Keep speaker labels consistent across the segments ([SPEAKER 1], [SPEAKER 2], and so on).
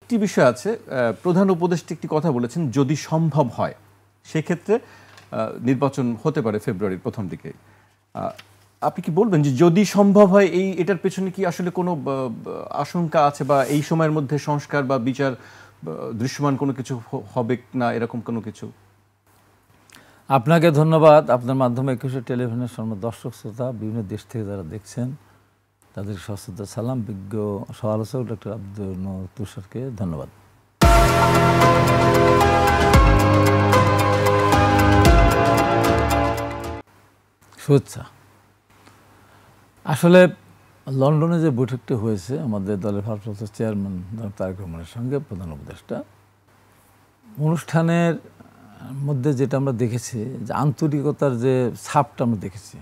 [SPEAKER 1] একটি বিষয় আছে, প্রধান উপদেষ্টা একটি কথা বলেছেন, যদি সম্ভব হয় সেক্ষেত্রে নির্বাচন হতে পারে ফেব্রুয়ারির প্রথম দিকে। আপনি কি বলবেন যে যদি সম্ভব হয় এটার পেছনে কি আসলে কোনো আশঙ্কা আছে, বা এই সময়ের মধ্যে সংস্কার বা বিচার দৃশ্যমান কোনো কিছু হবে না, এরকম কোনো কিছু?
[SPEAKER 2] আপনাকে ধন্যবাদ। আপনার মাধ্যমে 21 টেলিভিশনের দর্শক শ্রোতা বিভিন্ন দেশ থেকে যারা দেখছেন তাদের সশ্রদ্ধ সালাম। বিজ্ঞ সমালোচক ডক্টর আব্দুল নূর তুষারকে ধন্যবাদ। শুভেচ্ছা। আসলে লন্ডনে যে বৈঠকটি হয়েছে আমাদের দলের ভারপ্রাপ্ত চেয়ারম্যান তারেক রহমানের সঙ্গে প্রধান উপদেষ্টা, অনুষ্ঠানের মধ্যে যেটা আমরা দেখেছি যে আন্তরিকতার যে ছাপটা আমরা দেখেছি,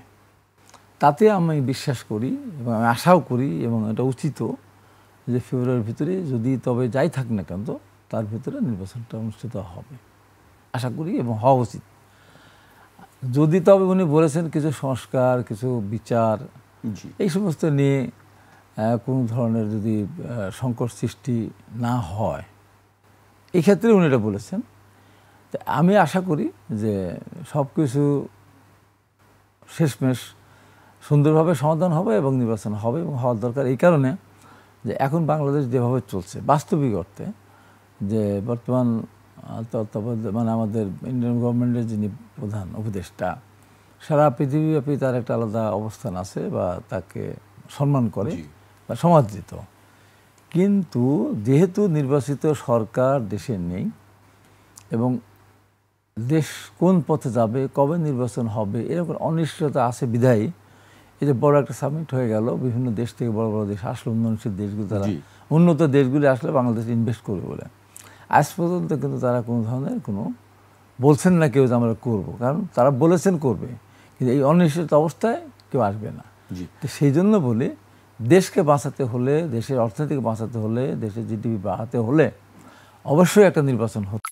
[SPEAKER 2] তাতে আমি বিশ্বাস করি এবং আমি আশাও করি এবং এটা উচিত যে ফেব্রুয়ারির ভিতরে যদি তবে যাই থাক না কেন তার ভিতরে নির্বাচনটা অনুষ্ঠিত হবে আশা করি এবং হওয়া উচিত। যদি তবে উনি বলেছেন কিছু সংস্কার, কিছু বিচার, এই সমস্ত নিয়ে কোনো ধরনের যদি সংকট সৃষ্টি না হয়, এই ক্ষেত্রে উনি এটা বলেছেন। আমি আশা করি যে সব কিছু শেষমেশ সুন্দরভাবে সমাধান হবে এবং নির্বাচন হবে এবং হওয়ার দরকার। এই কারণে যে এখন বাংলাদেশ যেভাবে চলছে বাস্তবিক অর্থে, যে বর্তমান মানে আমাদের ইন্ডিয়ান গভর্নমেন্টের যিনি প্রধান উপদেষ্টা, সারা পৃথিবীব্যাপী তার একটা আলাদা অবস্থান আছে বা তাকে সম্মান করে বা সমাদৃত। কিন্তু যেহেতু নির্বাচিত সরকার দেশে নেই এবং দেশ কোন পথে যাবে, কবে নির্বাচন হবে, এরকম অনিশ্চয়তা আছে বিধায়ী এই যে বড় একটা সাবমিট হয়ে গেল, বিভিন্ন দেশ থেকে বড় বড় দেশ আসলে উন্নয়নশীল দেশগুলো, তারা উন্নত দেশগুলি আসলে বাংলাদেশ ইনভেস্ট করবে বলে আজ পর্যন্ত কিন্তু তারা কোনো ধরনের কোনো বলছেন না কেউ যে আমরা করবো, কারণ তারা বলেছেন করবে, কিন্তু এই অনিশ্চিত অবস্থায় কেউ আসবে না। তো সেই জন্য বলি, দেশকে বাঁচাতে হলে, দেশের অর্থনীতিকে বাঁচাতে হলে, দেশের জিডিপি বাড়াতে হলে অবশ্যই একটা নির্বাচন হতে